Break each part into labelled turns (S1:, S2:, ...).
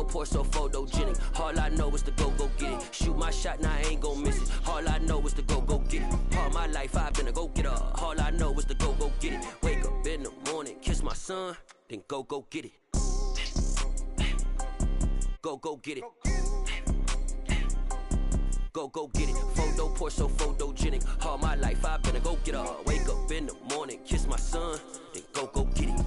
S1: Photo poor, so photogenic. All I know is to go get it. Shoot my shot, now I ain't gon' miss it. All I know is to go get it. All my life I've been a go-getter. All I know is to go get it. Wake up in the morning, kiss my son, then go get it. Go get it. Go get it. Photo poor, so photogenic. All my life I've been a go-getter. Wake up in the morning, kiss my son, then go get it.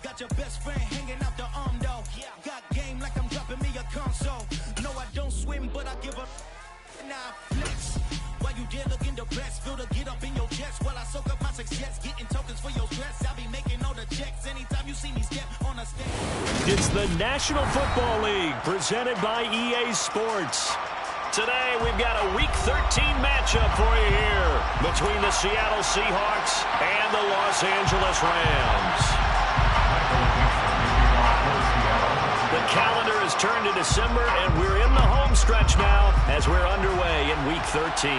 S2: Got your best friend hanging out the arm though. Got game like I'm dropping me a console. No, I don't swim, but I give up. Nah, flex. While you there looking depressed, feel the get up in your chest while I soak up my success, getting tokens for your stress. I'll be making all the checks anytime you see me step on a stage.
S3: It's the National Football League presented by EA Sports. Today we've got a Week 13 matchup for you here between the Seattle Seahawks and the Los Angeles Rams. The calendar has turned to December, and we're in the home stretch now as we're underway in Week 13.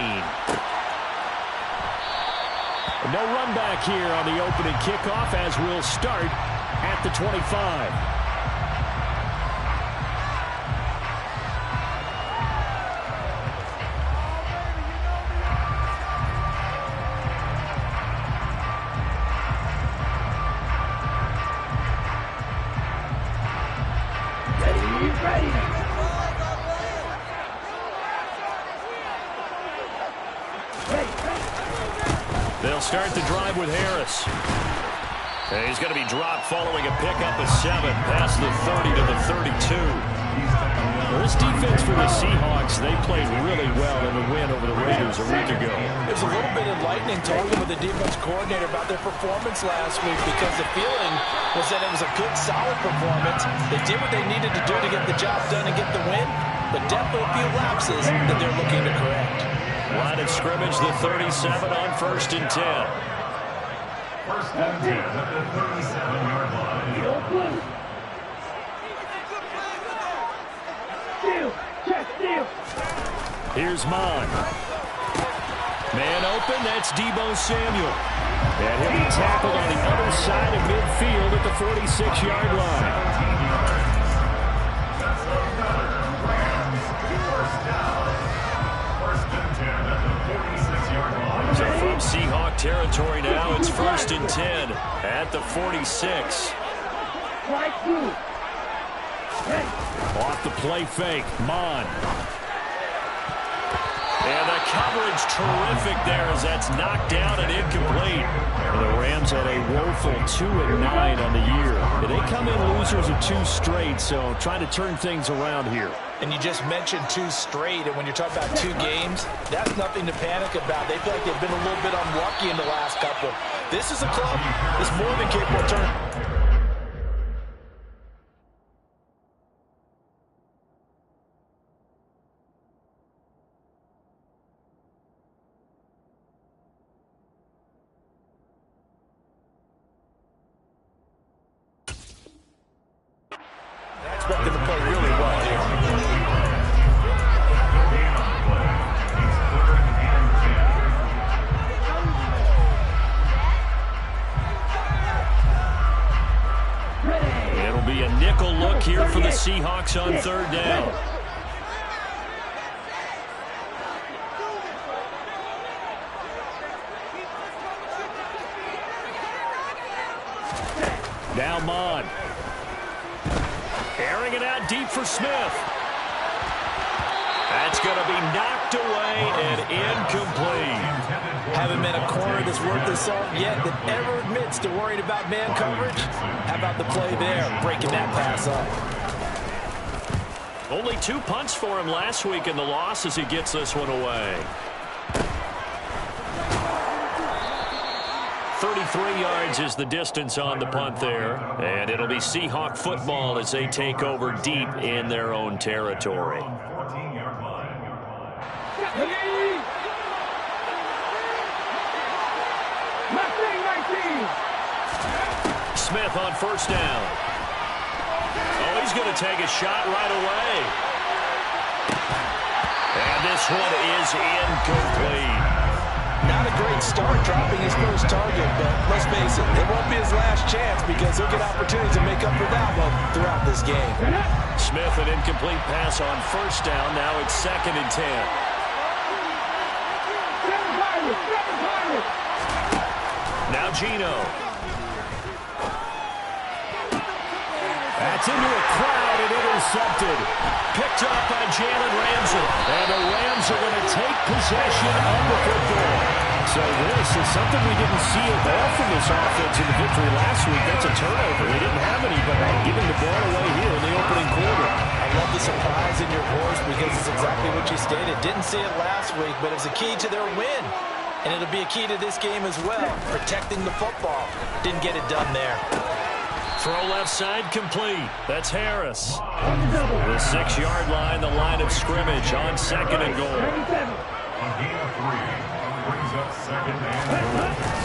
S3: No run back here on the opening kickoff as we'll start at the 25. They'll start the drive with Harris. And he's going to be dropped following a pickup of 7 past the 30 to the 32. Well, this defense for the Seahawks, they played really well in the win over the Raiders a week ago.
S4: It was a little bit enlightening talking with the defense coordinator about their performance last week because the feeling was that it was a good, solid performance. They did what they needed to do to get the job done and get the win, but definitely a few lapses that they're looking to correct.
S3: Line of scrimmage, the 37 on 1st and 10.
S5: 1st and 10 at the 37-yard line.
S3: Here's Mon. Man open, that's Deebo Samuel. And he'll be tackled on the other side of midfield at the 46-yard line. So from Seahawk territory now, it's 1st and 10 at the 46. Off the play fake, Mon. And the coverage terrific there as that's knocked down and incomplete. The Rams had a woeful 2-9 on the year. They come in losers of 2 straight, so trying to turn things around here.
S4: And you just mentioned 2 straight, and when you're talking about 2 games, that's nothing to panic about. They feel like they've been a little bit unlucky in the last couple. This is a club that's more than capable of turning. I expect them to play really well here.
S3: It'll be a nickel look here for the Seahawks on 3rd down. Now Mon. Airing it out deep for Smith. That's going to be knocked away and incomplete.
S4: Haven't been a corner that's worth the salt yet that ever admits to worrying about man coverage. How about the play there, breaking that pass up?
S3: Only 2 punts for him last week in the loss as he gets this one away. 33 yards is the distance on the punt there. And it'll be Seahawk football as they take over deep in their own territory.
S5: 14-yard line.
S3: Smith on first down. Oh, he's going to take a shot right away. And this one is incomplete.
S4: Not a great start dropping his first target, but let's face it, it won't be his last chance because he'll get opportunities to make up for that one throughout this game.
S3: Smith, an incomplete pass on first down. Now it's 2nd and 10. Now Gino. That's into a crowd and intercepted. Picked up by Jalen Ramsey. And the Rams are going to take possession of the football. So this is something we didn't see at all from this offense in the victory last week. That's a turnover. They didn't have any, but giving the ball away here in the opening quarter.
S4: I love the surprise in your voice because it's exactly what you stated. Didn't see it last week, but it was a key to their win. And it'll be a key to this game as well, protecting the football. Didn't get it done there.
S3: Throw left side complete. That's Harris. The 6-yard line, the line of scrimmage on 2nd and goal.
S5: On gain of 3, brings up 2nd and goal.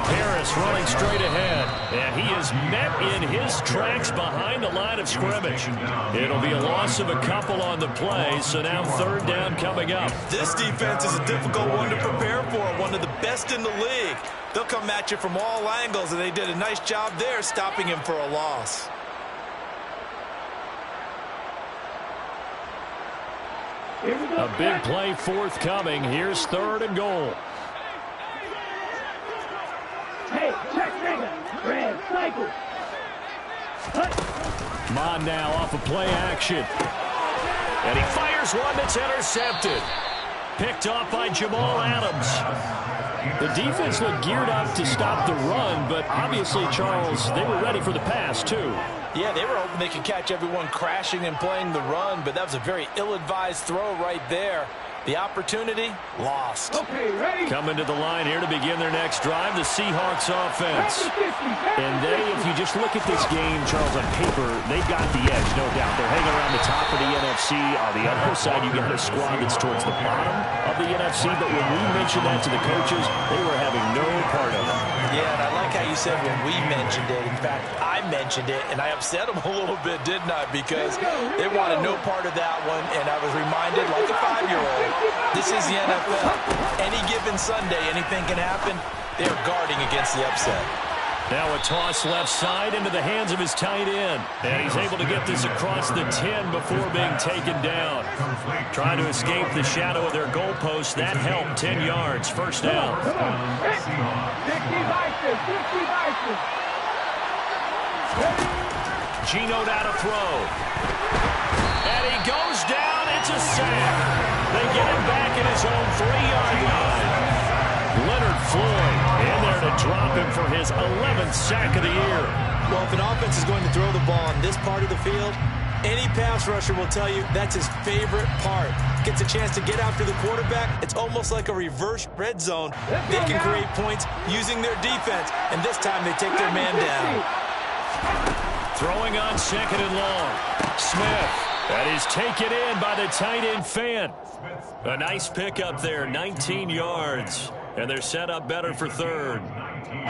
S3: Harris running straight ahead, and he is met in his tracks behind the line of scrimmage. It'll be a loss of a couple on the play, so now 3rd down coming up.
S4: This defense is a difficult one to prepare for, one of the best in the league. They'll come at you from all angles, and they did a nice job there stopping him for a loss.
S3: A big play forthcoming. Here's 3rd and goal.
S6: Hey, check nigga. Red cycle.
S3: Come on now, off of play action. And he fires one that's intercepted. Picked off by Jamal Adams. The defense looked geared up to stop the run, but obviously, Charles, they were ready for the pass, too.
S4: Yeah, they were hoping they could catch everyone crashing and playing the run, but that was a very ill-advised throw right there. The opportunity, lost.
S6: Okay, ready?
S3: Coming to the line here to begin their next drive, the Seahawks offense. And they, if you just look at this game, Charles, on paper, they've got the edge, no doubt. They're hanging around the top of the NFC. On the other side, you got a squad that's towards the bottom of the NFC. But when we mentioned that to the coaches, they were having no part of it.
S4: Yeah, and I like how you said when we mentioned it. In fact, I mentioned it, and I upset them a little bit, didn't I? Because they wanted no part of that one, and I was reminded, like a 5-year-old, this is the NFL. Any given Sunday, anything can happen. They are guarding against the upset.
S3: Now a toss left side into the hands of his tight end. And he's able to get this across the 10 before being taken down. Trying to escape the shadow of their goalpost. That helped. 10 yards. First down. Gino now to throw. And he goes down. It's a sack. They get him back at his own 3-yard line. Leonard Floyd in there to drop him for his 11th sack of the year.
S4: Well, if an offense is going to throw the ball on this part of the field, any pass rusher will tell you that's his favorite part. Gets a chance to get after the quarterback. It's almost like a reverse red zone. They can create points using their defense, and this time they take their man down.
S3: Throwing on 2nd and long. Smith. That is taken in by the tight end Fant. A nice pickup there, 19 yards. And they're set up better for 3rd.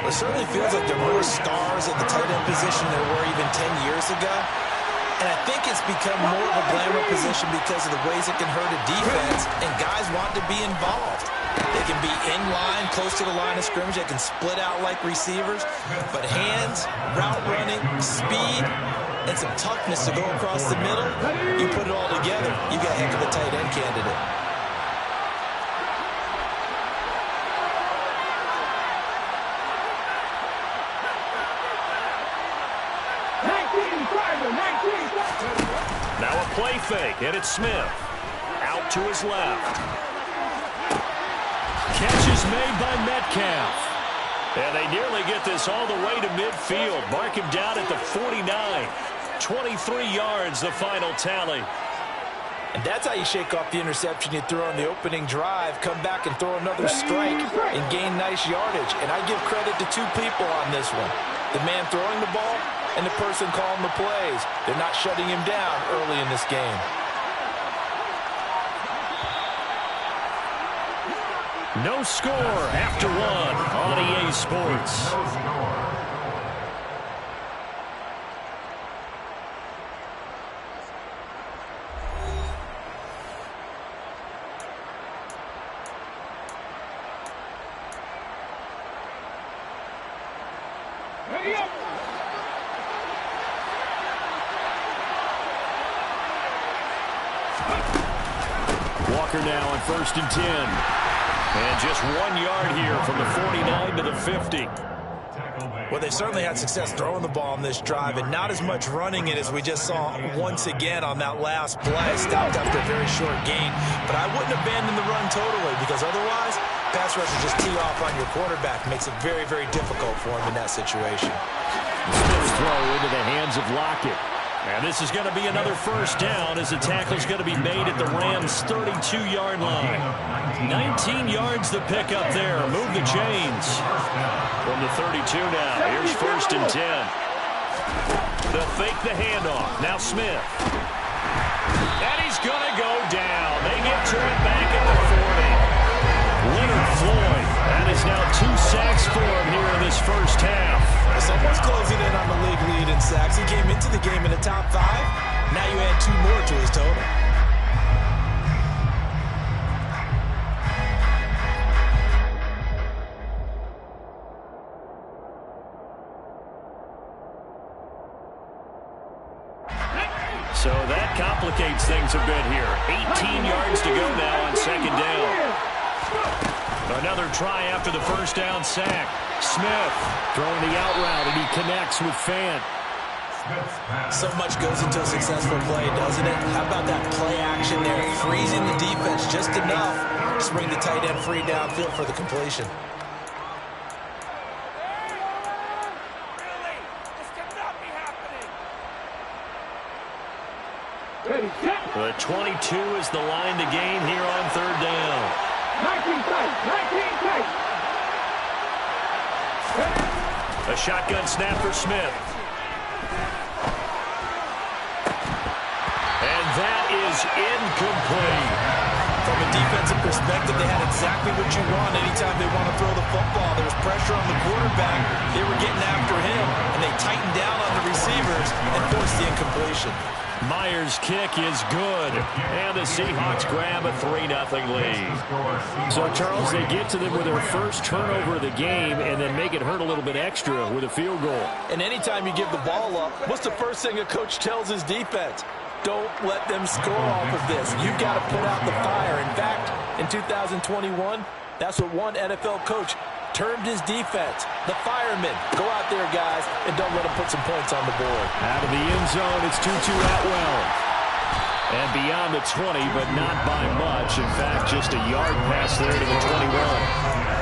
S4: It certainly feels like there are more stars at the tight end position than there were even 10 years ago. And I think it's become more of a glamour position because of the ways it can hurt a defense, and guys want to be involved. They can be in line, close to the line of scrimmage. They can split out like receivers. But hands, route running, speed, and some toughness to go across the middle, you put it all together, you got a heck of a tight end candidate.
S3: Now a play fake, and it's Smith. Out to his left. Catch is made by Metcalf. And they nearly get this all the way to midfield. Mark him down at the 49. 23 yards, the final tally.
S4: And that's how you shake off the interception you threw on the opening drive, come back and throw another strike and gain nice yardage. And I give credit to 2 people on this one. The man throwing the ball and the person calling the plays. They're not shutting him down early in this game.
S3: No score after one on EA Sports.
S5: No score.
S3: Walker now on 1st and 10. And just 1 yard here from the 49 to the 50.
S4: Well, they certainly had success throwing the ball on this drive and not as much running it as we just saw once again on that last play. Stopped after a very short gain. But I wouldn't abandon the run totally because otherwise, pass rush will just tee off on your quarterback. Makes it very, very difficult for him in that situation.
S3: Smith's throw into the hands of Lockett. And this is going to be another first down as the tackle's going to be made at the Rams' 32-yard line. 19 yards to pick up there. Move the chains. From the 32 now. Here's 1st and 10. They'll fake the handoff. Now Smith. And he's going to go down. They get to it back at the 40. Leonard Floyd. That is now 2 sacks for him here in this first half.
S4: Someone's closing in on the league lead in sacks. He came into the game in the top 5. Now you add 2 more to his total.
S3: So that complicates things a bit here. 18 yards to go now on 2nd down. Another try after the first down sack. Smith throwing the out route, and he connects with Fant.
S4: So much goes into a successful play, doesn't it? How about that play action there? Freezing the defense just enough to bring the tight end free downfield for the completion.
S3: The 22 is the line to gain here on 3rd down.
S6: 19 tight.
S3: A shotgun snap for Smith. And that is incomplete.
S4: From a defensive perspective, they had exactly what you want anytime they want to throw the football. There was pressure on the quarterback. They were getting after him, and they tightened down on the receivers and forced the incompletion.
S3: Myers' kick is good, and the Seahawks grab a 3-0 lead. So, Charles, they get to them with their first turnover of the game and then make it hurt a little bit extra with a field goal.
S4: And anytime you give the ball up, what's the first thing a coach tells his defense? Don't let them score off of this. You've got to put out the fire. In fact, in 2021, that's what one NFL coach termed his defense. The firemen. Go out there, guys, and don't let them put some points on the board.
S3: Out of the end zone, it's Tutu Atwell. And beyond the 20, but not by much. In fact, just a yard pass there to the 21.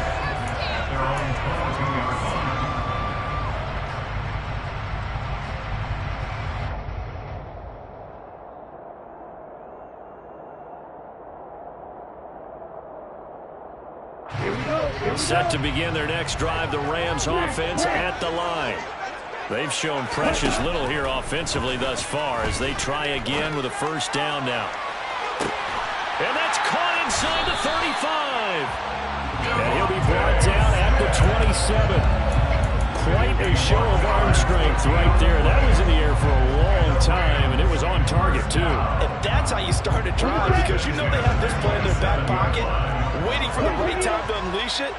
S3: Set to begin their next drive, the Rams offense at the line. They've shown precious little here offensively thus far as they try again with a first down now. And that's caught inside the 35. And he'll be brought down at the 27. Quite a show of arm strength right there. That was in the air for a long time, and it was on target, too.
S4: And that's how you start a drive, because you know they have this play in their back pocket, waiting for the right time to unleash it.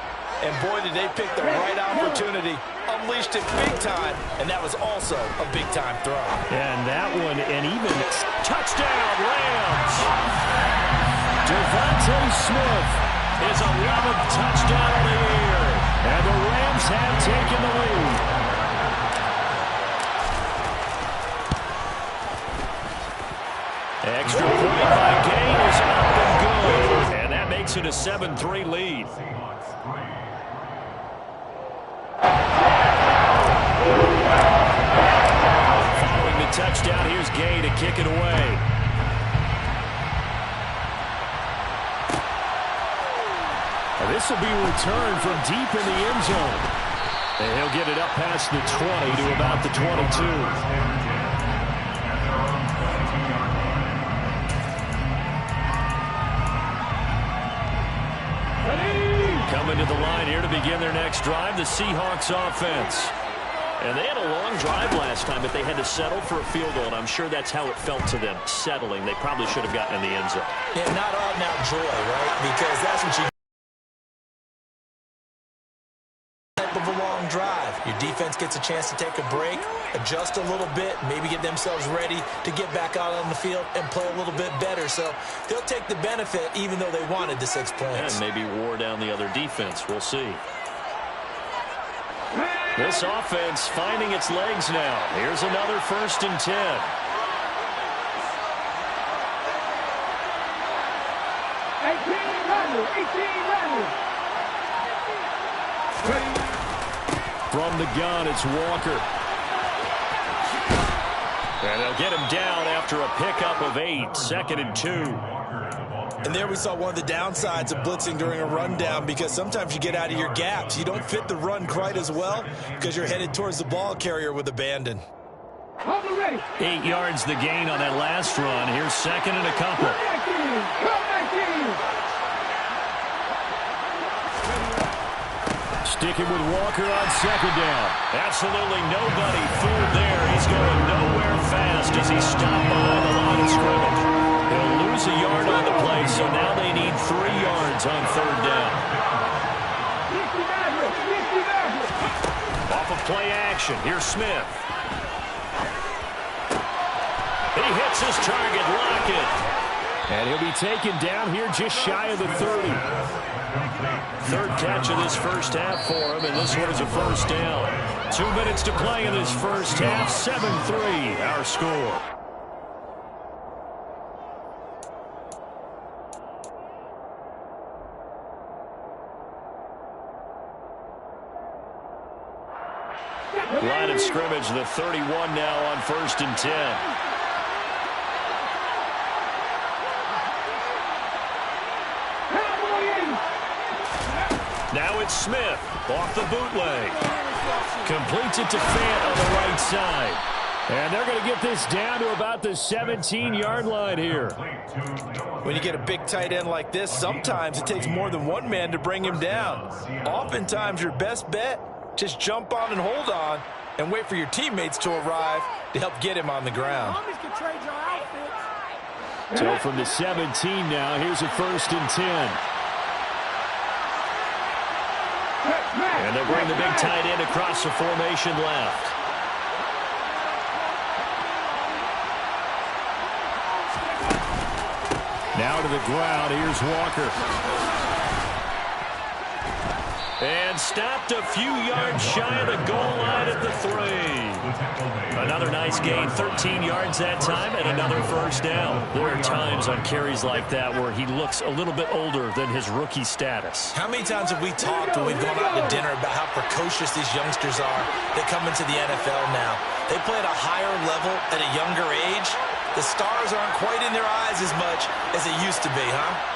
S4: And boy, did they pick the right opportunity. Unleashed it big time, and that was also a big-time throw.
S3: And that one, and even touchdown, Rams. Devontae Smith is 11th touchdown of the year. And the Rams have taken the lead. Extra point by Gay is up and good. And that makes it a 7-3 lead. Following the touchdown, here's Gay to kick it away. And this will be returned from deep in the end zone. And he'll get it up past the 20 to about the 22.
S6: Ready?
S3: coming to the line here to begin their next drive, the Seahawks offense.
S7: And they had a long drive last time, but they had to settle for a field goal, and I'm sure that's how it felt to them, settling. They probably should have gotten in the end zone.
S4: Yeah, not out and out joy, right? Because that's what you of a long drive. Your defense gets a chance to take a break, adjust a little bit, maybe get themselves ready to get back out on the field and play a little bit better. So they'll take the benefit even though they wanted the 6 points.
S7: And maybe wore down the other defense. We'll see.
S3: This offense finding its legs now. Here's another 1st and 10. From the gun, it's Walker. And they'll get him down after a pickup of 8, 2nd and 2.
S4: And there we saw one of the downsides of blitzing during a rundown, because sometimes you get out of your gaps. You don't fit the run quite as well because you're headed towards the ball carrier with abandon.
S3: 8 yards the gain on that last run. Here's 2nd and a couple. Sticking with Walker on 2nd down. Absolutely nobody fooled there. He's going nowhere fast as he stopped behind the line of scrimmage. He'll lose a yard on the play, so now they need 3 yards on 3rd down. Off of play action, here's Smith. He hits his target, Lockett. And he'll be taken down here just shy of the 30. 3rd catch of this first half for him, and this one is a 1st down. 2 minutes to play in this first half. 7-3 our score. Line of scrimmage, the 31 now on 1st and 10. Now it's Smith off the bootleg. Completes it to Fant on the right side. And they're going to get this down to about the 17-yard line here.
S4: When you get a big tight end like this, sometimes it takes more than one man to bring him down. Oftentimes your best bet, just jump on and hold on and wait for your teammates to arrive to help get him on the ground.
S3: So from the 17 now, here's a 1st and 10. And they'll bring the big tight end across the formation left. Now to the ground, here's Walker. And stopped a few yards shy of the goal line at the 3. Another nice gain, 13 yards that time, and another 1st down. There are times on carries like that where he looks a little bit older than his rookie status.
S4: How many times have we talked when we've gone out to dinner about how precocious these youngsters are that come into the NFL now? They play at a higher level at a younger age. The stars aren't quite in their eyes as much as it used to be, huh?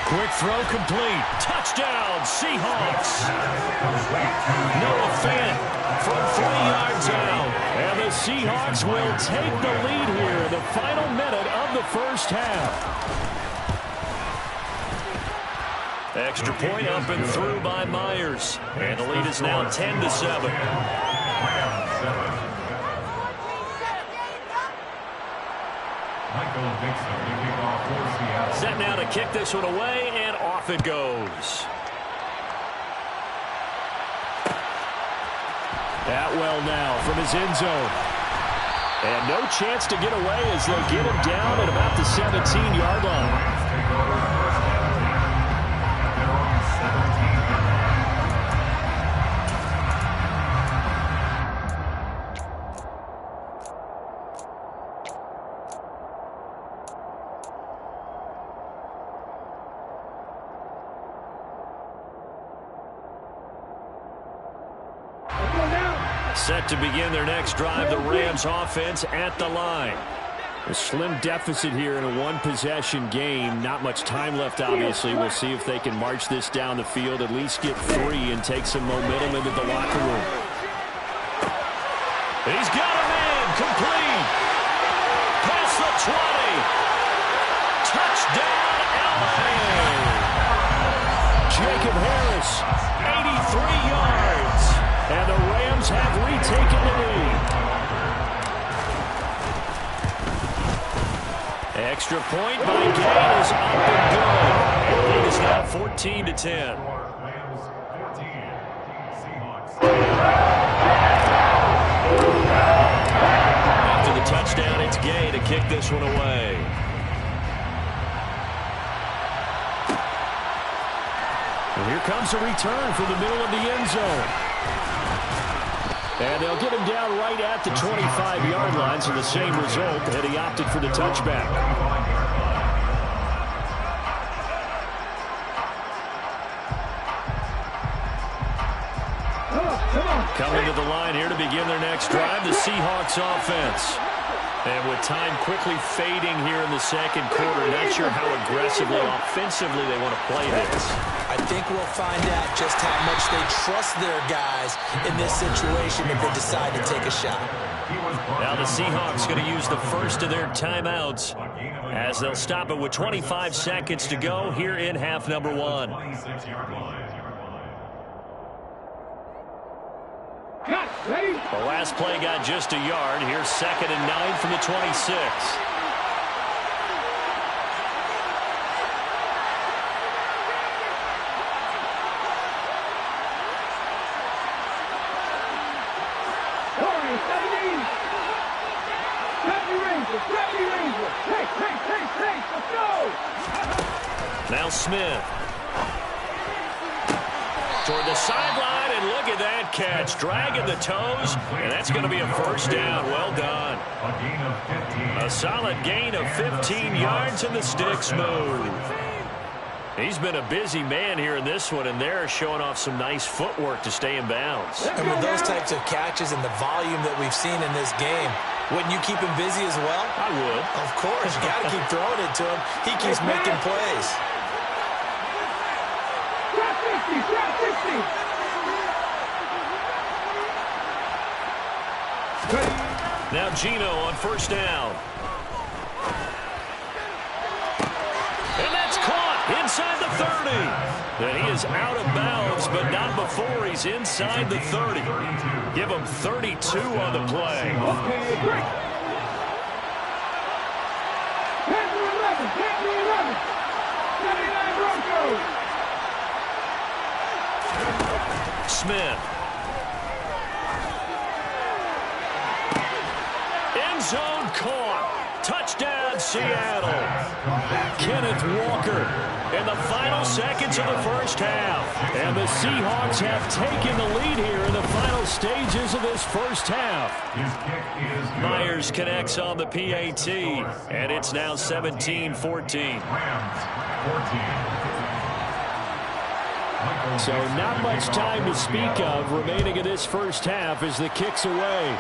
S3: Quick throw complete. Touchdown, Seahawks. Noah Fant from 3 yards out. And the Seahawks will take the lead here in the final minute of the first half. Extra point up and through by Myers. And the lead is now 10-7. Set now to kick this one away, and off it goes. Atwell now from his end zone. And no chance to get away as they'll get him down at about the 17-yard line. Set to begin their next drive, the Rams offense at the line. A slim deficit here in a one-possession game. Not much time left, obviously. We'll see if they can march this down the field, at least get 3 and take some momentum into the locker room. He's got a man complete. Past the 20. Touchdown, LA. Jacob Harris, 83 yards. And the Rams have retaken the lead. Extra point by Gay is up and good. The lead is now 14-10. After the touchdown, it's Gay to kick this one away. And here comes a return from the middle of the end zone. And they'll get him down right at the 25-yard line, so the same result, and he opted for the touchback. Coming to the line here to begin their next drive, the Seahawks offense. And with time quickly fading here in the second quarter, not sure how aggressively, offensively they want to play this.
S4: I think we'll find out just how much they trust their guys in this situation if they decide to take a shot.
S3: Now the Seahawks going to use the first of their timeouts as they'll stop it with 25 seconds to go here in half number one. The last play got just a yard. Here's 2nd and 9 from the 26. Now Smith. Toward the sideline, and look at that catch. Dragging the toes, and that's going to be a first down. Well done. A solid gain of 15 yards, and the sticks move. He's been a busy man here in this one, and they're showing off some nice footwork to stay in bounds.
S4: And with those types of catches and the volume that we've seen in this game, wouldn't you keep him busy as well?
S3: I would.
S4: Of course. You got to keep throwing it to him. He keeps making plays.
S3: Now Gino on first down. And that's caught inside the 30. And he is out of bounds, but not before he's inside the 30. Give him 32 on the play. Smith. End zone caught. Touchdown, Seattle. Kenneth Walker in the final seconds of the first half. And the Seahawks have taken the lead here in the final stages of this first half. Myers connects on the PAT, and it's now 17-14. So not much time to speak of remaining in this first half as the kick's away.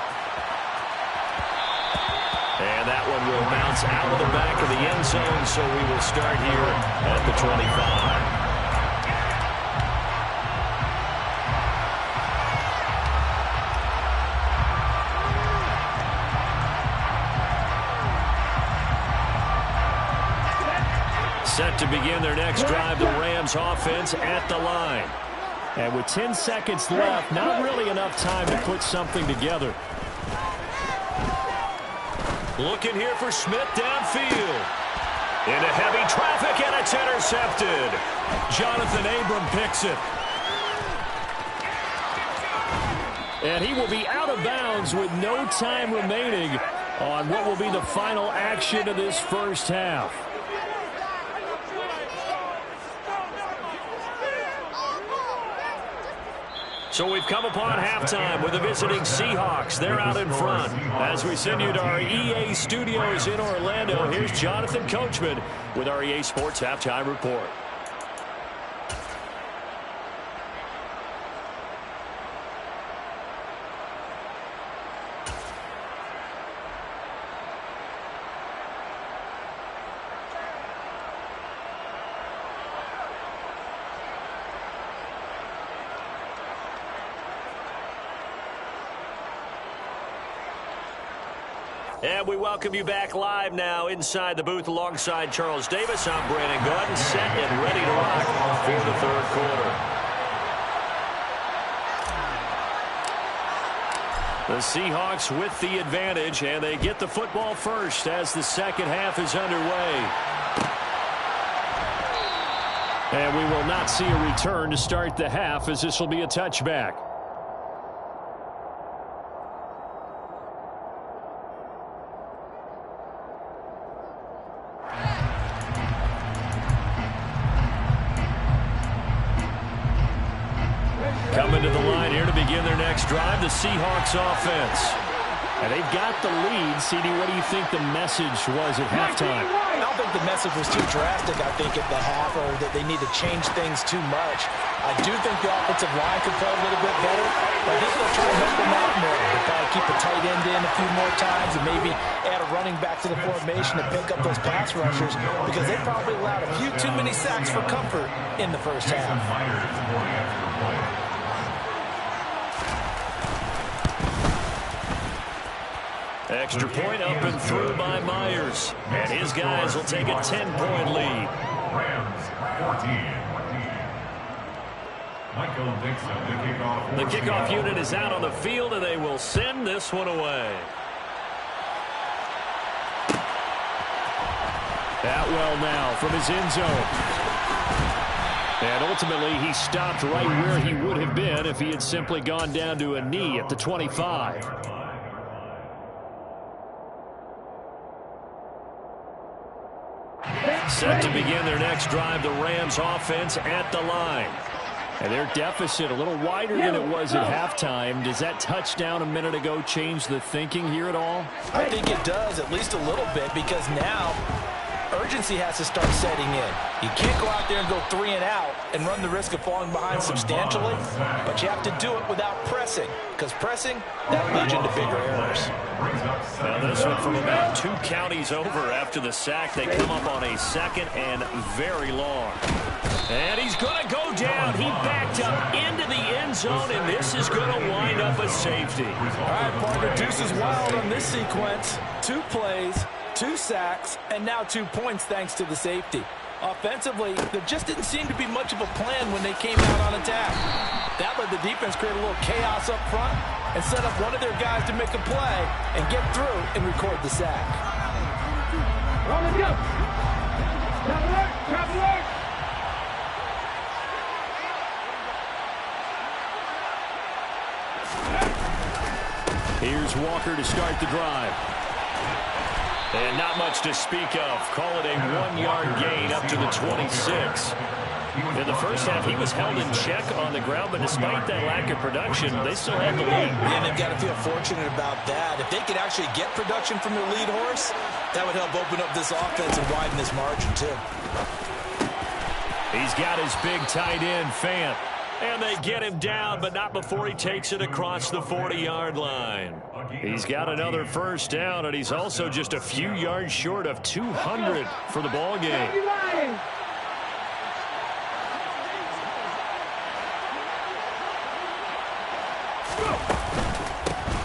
S3: And that one will bounce out of the back of the end zone, so we will start here at the 25. Set to begin their next drive, the Rams offense at the line. And with 10 seconds left, not really enough time to put something together. Looking here for Smith downfield. Into heavy traffic, and it's intercepted. Jonathan Abram picks it. And he will be out of bounds with no time remaining on what will be the final action of this first half. So we've come upon halftime with the visiting Seahawks. They're out in front. As we send you to our EA studios in Orlando, here's Jonathan Coachman with our EA Sports Halftime Report. And we welcome you back live now inside the booth alongside Charles Davis. I'm Brandon Gaudin, set and ready to rock for the third quarter. The Seahawks with the advantage, and they get the football first as the second half is underway. And we will not see a return to start the half, as this will be a touchback. Coming to the line here to begin their next drive, the Seahawks offense. And they've got the lead. CD, what do you think the message was at halftime?
S4: I don't think the message was too drastic, I think, at the half, or that they need to change things too much. I do think the offensive line could play a little bit better, but I think they'll try to help them out more. They'll probably keep a tight end in a few more times and maybe add a running back to the formation to pick up those pass rushers, because they probably allowed a few too many sacks for comfort in the first half.
S3: Extra point up and through by Myers. And his guys will take a 10-point lead.
S5: Rams 14.
S3: The kickoff unit is out on the field, and they will send this one away. Atwell now from his end zone. And ultimately, he stopped right where he would have been if he had simply gone down to a knee at the 25. Set to begin their next drive, the Rams offense at the line. And their deficit a little wider than it was at halftime. Does that touchdown a minute ago change the thinking here at all?
S4: I think it does, at least a little bit, because now urgency has to start setting in. You can't go out there and go 3 and out and run the risk of falling behind substantially, but you have to do it without pressing, because pressing, that leads into bigger errors.
S3: Now this one from about 2 counties over after the sack. They come up on a second and very long. And he's going to go down. He backed up into the end zone, and this is going to wind up a safety.
S4: All right, partner, deuce is wild on this sequence. 2 plays, 2 sacks, and now 2 points thanks to the safety. Offensively, there just didn't seem to be much of a plan when they came out on attack. That let the defense create a little chaos up front and set up one of their guys to make a play and get through and record the sack.
S6: Let's go. Trap alert.
S3: Here's Walker to start the drive. And not much to speak of. Call it a 1-yard gain up to the 26. In the first half, he was held in check on the ground, but despite that lack of production, they still had the lead.
S4: And they've got to feel fortunate about that. If they could actually get production from their lead horse, that would help open up this offense and widen this margin, too.
S3: He's got his big tight end, Fant. And they get him down, but not before he takes it across the 40-yard line. He's got another first down, and he's also just a few yards short of 200 for the ball game.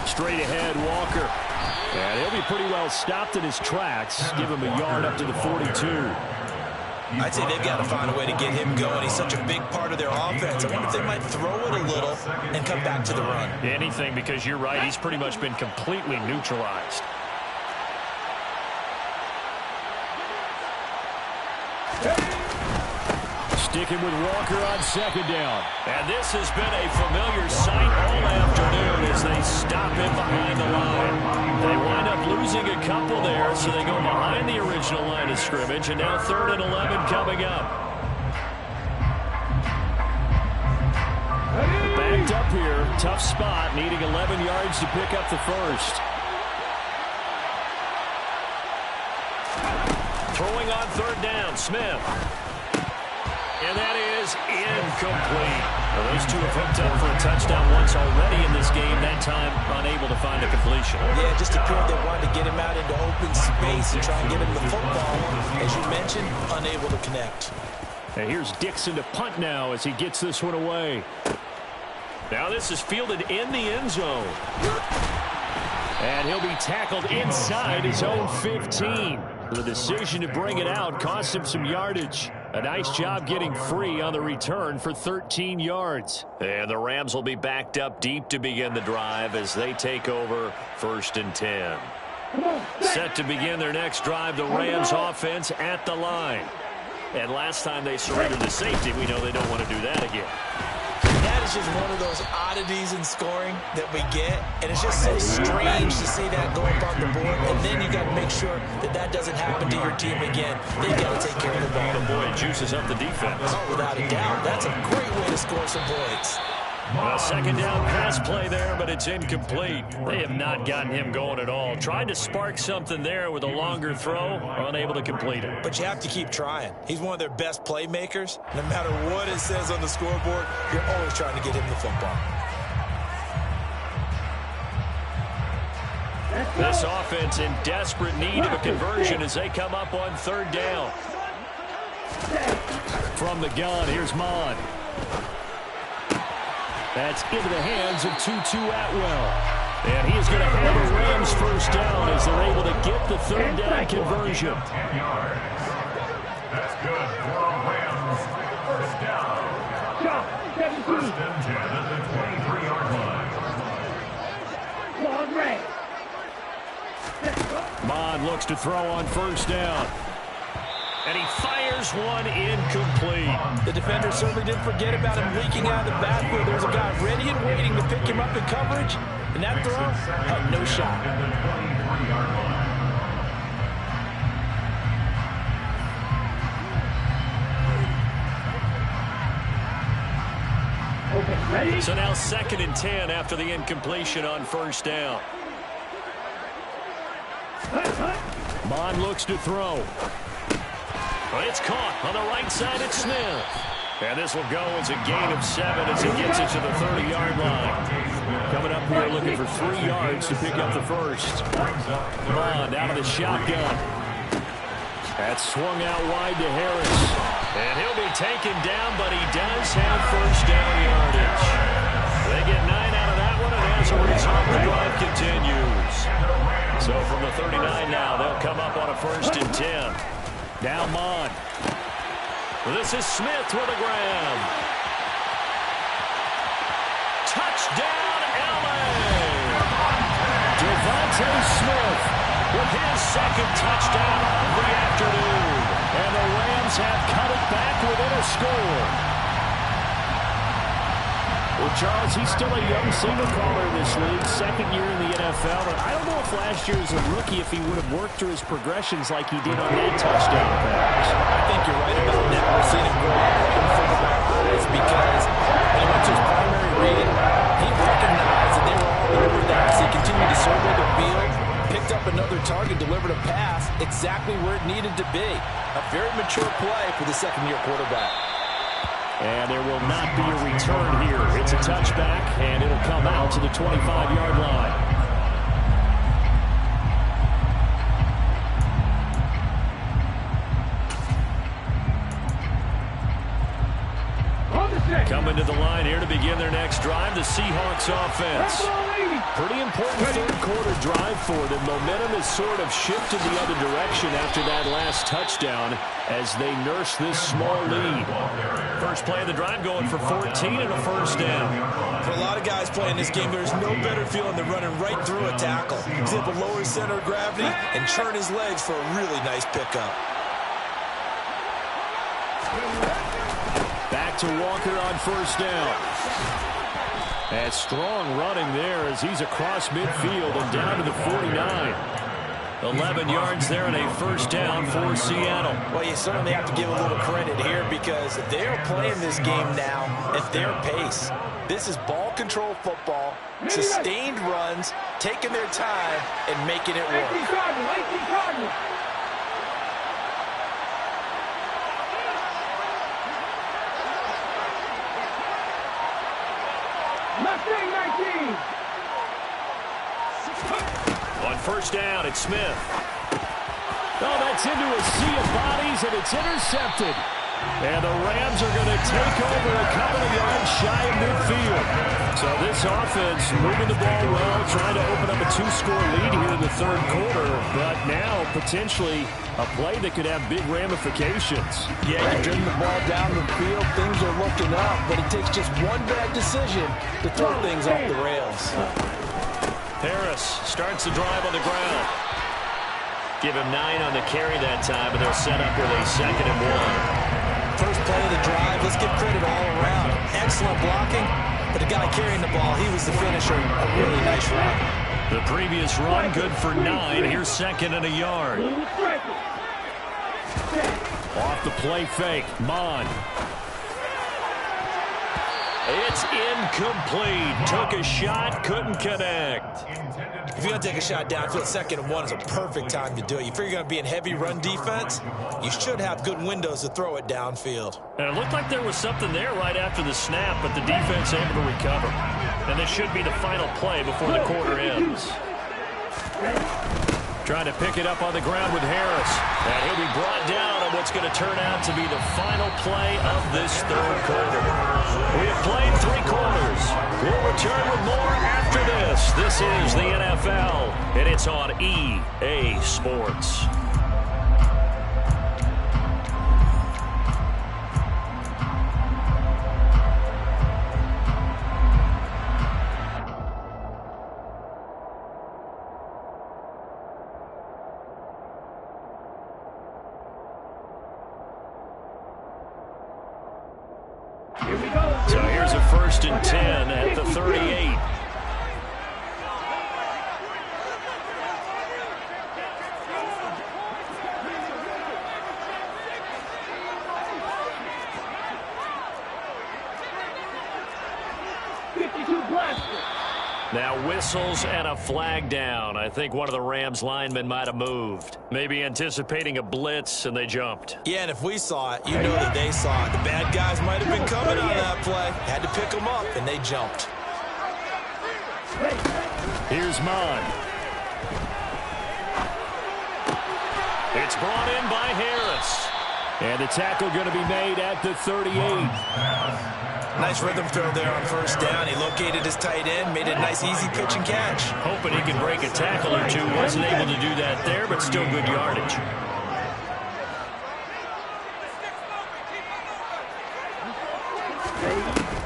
S3: Straight ahead, Walker. And he'll be pretty well stopped in his tracks. Give him a yard up to the 42.
S4: I'd say they've got to find a way to get him going. He's such a big part of their offense. I wonder if they might throw it a little and come back to the run.
S3: Anything, because you're right. He's pretty much been completely neutralized. Sticking with Walker on second down. And this has been a familiar sight all afternoon as they stop him behind the line. They wind up losing a couple there, so they go behind the original line of scrimmage, and now 3rd and 11 coming up. Backed up here, tough spot, needing 11 yards to pick up the first. Throwing on 3rd down, Smith. And that is incomplete. Well, those two have hooked up for a touchdown once already in this game, that time unable to find a completion.
S4: Yeah, just appeared they wanted to get him out into open space and try and get him the football. As you mentioned, unable to connect.
S3: And here's Dixon to punt now as he gets this one away. Now this is fielded in the end zone. And And he'll be tackled inside his own 15. The decision to bring it out cost him some yardage. A nice job getting free on the return for 13 yards. And the Rams will be backed up deep to begin the drive as they take over 1st and 10. Set to begin their next drive, the Rams offense at the line. And last time they surrendered to safety, we know they don't want to do that again.
S4: That is just one of those oddities in scoring that we get, and it's just so strange to see that go up on the board, and then you got to make sure that that doesn't happen to your team again. They've got to take care of the ball.
S3: The boy juices up the defense.
S4: Oh, without a doubt. That's a great way to score some points.
S3: A second down pass play there, but it's incomplete. They have not gotten him going at all. Tried to spark something there with a longer throw, unable to complete it.
S4: But you have to keep trying. He's one of their best playmakers. No matter what it says on the scoreboard, you're always trying to get him the football.
S3: This offense in desperate need of a conversion as they come up on 3rd down. From the gun, here's Mon. That's into the hands of Tutu Atwell. And he is going to have a Rams 1st down as they're able to get the 3rd down conversion.
S5: 10 yards. That's good for a Rams 1st down. 1st and 10 at the 23-yard line.
S3: Mon looks to throw on 1st down. And he fires one incomplete.
S4: The defender certainly didn't forget about him leaking out of the backfield. There's a guy ready and waiting to pick him up in coverage. And that throw had no shot.
S3: So now 2nd and 10 after the incompletion on 1st down. Mon looks to throw. But it's caught on the right side at Smith. And this will go as a gain of 7 as it gets it to the 30-yard line. Coming up here looking for 3 yards to pick up the first. Bond out of the shotgun. That's swung out wide to Harris. And he'll be taken down, but he does have 1st down yardage. They get 9 out of that one, and as a result, the drive continues. So from the 39 now, they'll come up on a 1st and 10. Now Mon. This is Smith with a grab. Touchdown, LA! Devontae Smith with his 2nd touchdown of the afternoon. And the Rams have cut it back within a score. Well, Charles, he's still a young single caller in this league, 2nd year in the NFL. And I don't know if last year as a rookie, if he would have worked through his progressions like he did on that touchdown pass.
S4: I think you're right about that. We're seeing him grow up in front of our eyes because when he went to his primary read, he recognized that they were all over that. So he continued to survey the field, picked up another target, delivered a pass exactly where it needed to be. A very mature play for the 2nd-year quarterback.
S3: And there will not be a return here. It's a touchback, and it'll come out to the 25-yard line. Coming to the line here to begin their next drive, the Seahawks offense. Pretty important 3rd quarter drive for them. Momentum has sort of shifted the other direction after that last touchdown as they nurse this small lead. First play of the drive going for 14 and a 1st down.
S4: For a lot of guys playing this game, there's no better feeling than running right through a tackle. He's able to lower his center of gravity and churn his legs for a really nice pickup.
S3: Back to Walker on 1st down. And strong running there as he's across midfield and down to the 49. 11 yards there and a 1st down for Seattle.
S4: Well, you certainly have to give a little credit here because they're playing this game now at their pace. This is ball control football, sustained runs, taking their time and making it work.
S3: On 1st down, it's Smith. Oh, that's into a sea of bodies, and it's intercepted. And the Rams are going to take over a couple of yards shy of midfield. So this offense moving the ball well, trying to open up a 2-score lead here in the third quarter. But now potentially a play that could have big ramifications.
S4: Yeah, you bring the ball down the field, things are looking up, but it takes just one bad decision to throw things off the rails.
S7: Harris starts the drive on the ground. Give him 9 on the carry that time, and they'll set up with a 2nd and 1.
S4: First play of the drive, let's give credit all around. Excellent blocking, but the guy carrying the ball, he was the finisher. A really nice run.
S3: The previous run good for 9. Here's 2nd and a yard. Off the play fake, Mon. It's incomplete. Took a shot, couldn't connect.
S4: If you're going to take a shot downfield, 2nd and 1 is a perfect time to do it. You figure you're going to be in heavy run defense, you should have good windows to throw it downfield.
S3: And it looked like there was something there right after the snap, but the defense able to recover. And this should be the final play before the quarter ends. Trying to pick it up on the ground with Harris. And he'll be brought down on what's going to turn out to be the final play of this third quarter. We have played 3 quarters. We'll return with more after this. This is the NFL, and it's on EA Sports. So here's a 1st and 10 at the 38. Now whistles and a flag down. I think one of the Rams linemen might have moved. Maybe anticipating a blitz, and they jumped.
S4: Yeah, and if we saw it, you know that they saw it. The bad guys might have been coming on that play. Had to pick them up, and they jumped.
S3: Here's Mon. It's brought in by Harris. And the tackle going to be made at the 38.
S4: Nice rhythm throw there on 1st down. He located his tight end, made a nice easy pitch and catch.
S3: Hoping he could break a tackle or two. Wasn't able to do that there, but still good yardage.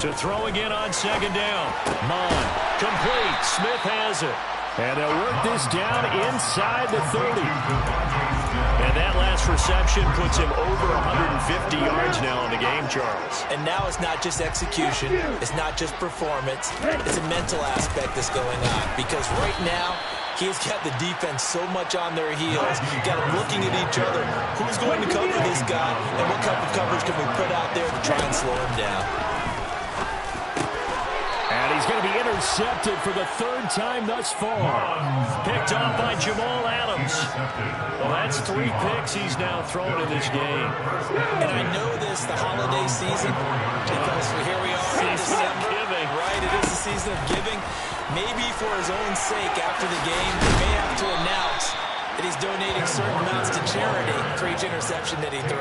S3: To throw again on 2nd down. Mon, complete. Smith has it. And they'll work this down inside the 30. And that last reception puts him over 150 yards now in the game, Charles.
S4: And now it's not just execution. It's not just performance. It's a mental aspect that's going on. Because right now, he's got the defense so much on their heels. Got them looking at each other. Who's going to cover this guy? And what type of coverage can we put out there to try and slow him down?
S3: And he's going to be intercepted for the 3rd time thus far. Picked off by Jamal Adams. Well, that's 3 picks he's now thrown in this game.
S4: And I know this, the holiday season, because here we are in December.
S3: Giving.
S4: Right, it is the season of giving. Maybe for his own sake after the game, he may have to announce that he's donating certain amounts to charity for each interception that he threw.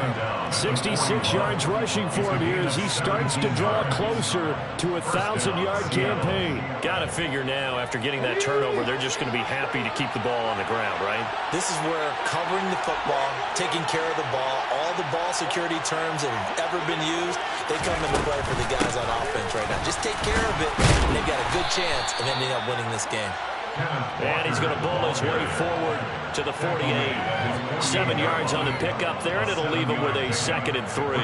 S3: 66 yards rushing for him here as he starts to draw closer to a 1,000-yard campaign. Got to figure now, after getting that turnover, they're just going to be happy to keep the ball on the ground, right?
S4: This is where covering the football, taking care of the ball, all the ball security terms that have ever been used, they come into play for the guys on offense right now. Just take care of it, and they've got a good chance of ending up winning this game.
S3: And he's going to bowl his way forward to the 48. 7 yards on the pickup there, and it'll leave him with a 2nd and 3.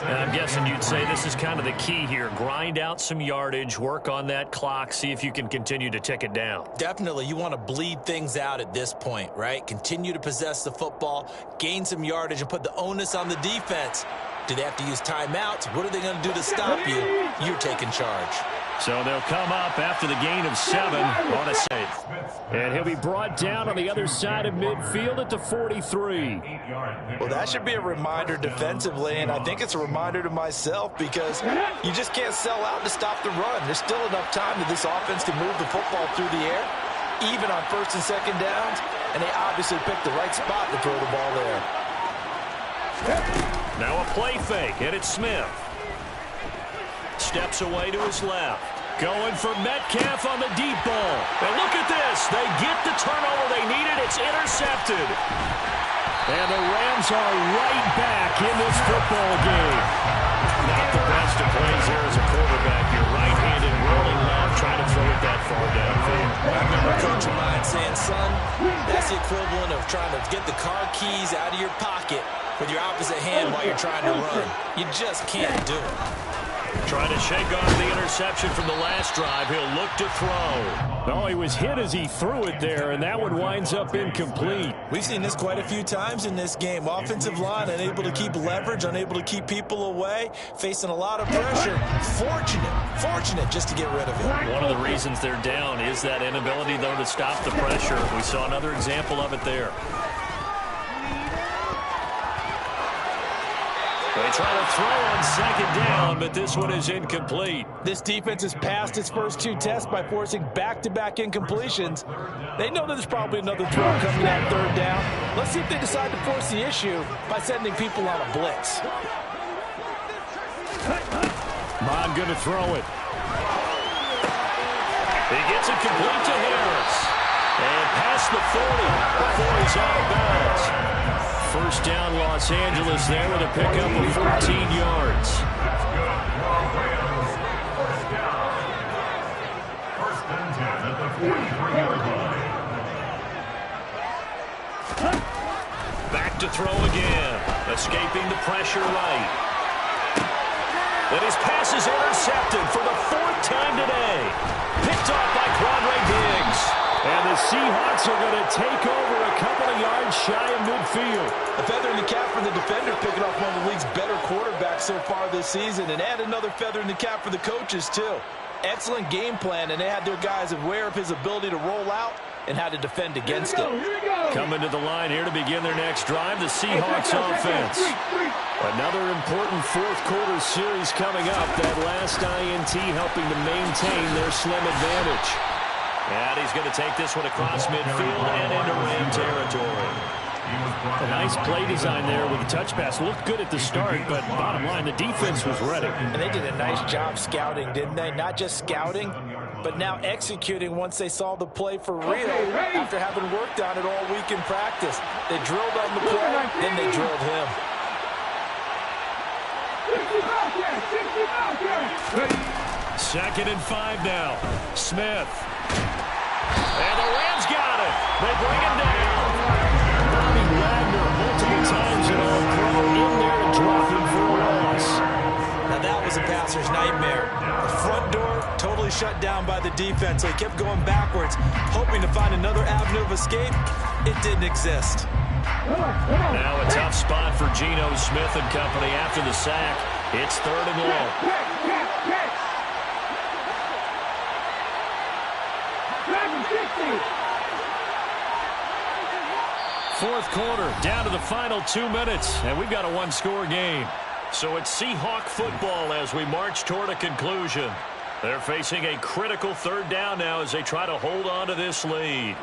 S3: And I'm guessing you'd say this is kind of the key here. Grind out some yardage, work on that clock, see if you can continue to tick it down.
S4: Definitely. You want to bleed things out at this point, right? Continue to possess the football, gain some yardage, and put the onus on the defense. Do they have to use timeouts? What are they going to do to stop you? You're taking charge.
S3: So they'll come up after the gain of 7 on a save. And he'll be brought down on the other side of midfield at the 43.
S4: Well, that should be a reminder defensively, and I think it's a reminder to myself because you just can't sell out to stop the run. There's still enough time to this offense to move the football through the air, even on 1st and 2nd downs, and they obviously picked the right spot to throw the ball there.
S3: Now a play fake, and it's Smith. Steps away to his left. Going for Metcalf on the deep ball. And look at this. They get the turnover they needed. It's intercepted. And the Rams are right back in this football game. Not the best of plays here as a quarterback. You're right-handed, rolling left, trying to throw it that far downfield.
S4: I remember a coach of mine saying, son, that's the equivalent of trying to get the car keys out of your pocket with your opposite hand while you're trying to run. You just can't do it.
S3: Trying to shake off the interception from the last drive. He'll look to throw.
S7: Oh, he was hit as he threw it there, and that one winds up incomplete.
S4: We've seen this quite a few times in this game. Offensive line unable to keep leverage, unable to keep people away, facing a lot of pressure. Fortunate just to get rid of it.
S3: One of the reasons they're down is that inability, though, to stop the pressure. We saw another example of it there. They try to throw on second down, but this one is incomplete.
S4: This defense has passed its first two tests by forcing back-to-back incompletions. They know that there's probably another throw coming out third down. Let's see if they decide to force the issue by sending people on a blitz.
S7: Mon going to throw it.
S3: He gets it complete to Harris. And past the 40 before he's out of bounds. First down, Los Angeles there with a pickup of 14 yards.
S5: That's good. Rams. First down. First and 10 at the 43-yard line.
S3: Back to throw again. Escaping the pressure right. And his pass is intercepted for the fourth time today. Picked off by Quandre Diggs.
S7: And the Seahawks are going to take over a couple of yards shy of midfield.
S4: A feather in the cap for the defender, picking off one of the league's better quarterbacks so far this season. And add another feather in the cap for the coaches, too. Excellent game plan, and they had their guys aware of his ability to roll out and how to defend against it.
S3: Coming to the line here to begin their next drive, the Seahawks offense. Another important fourth-quarter series coming up. That last INT helping to maintain their slim advantage. And he's going to take this one across midfield and into Ram territory.
S7: A nice play design there with the touch pass. Looked good at the start, but bottom line, the defense was ready.
S4: And they did a nice job scouting, didn't they? Not just scouting, but now executing once they saw the play for real after having worked on it all week in practice. They drilled on the play, then they drilled him.
S3: Second and 5 now. Smith. And the Rams got it. They bring him down.
S7: Bobby Wagner multiple times and all-pro in there to drop him for a loss.
S4: Now that was a passer's nightmare. The front door totally shut down by the defense. So he kept going backwards, hoping to find another avenue of escape. It didn't exist.
S3: Now a tough spot for Geno Smith and company after the sack. It's third and long. Fourth quarter, down to the final 2 minutes, and we've got a one-score game. So it's Seahawk football as we march toward a conclusion. They're facing a critical third down now as they try to hold on to this lead.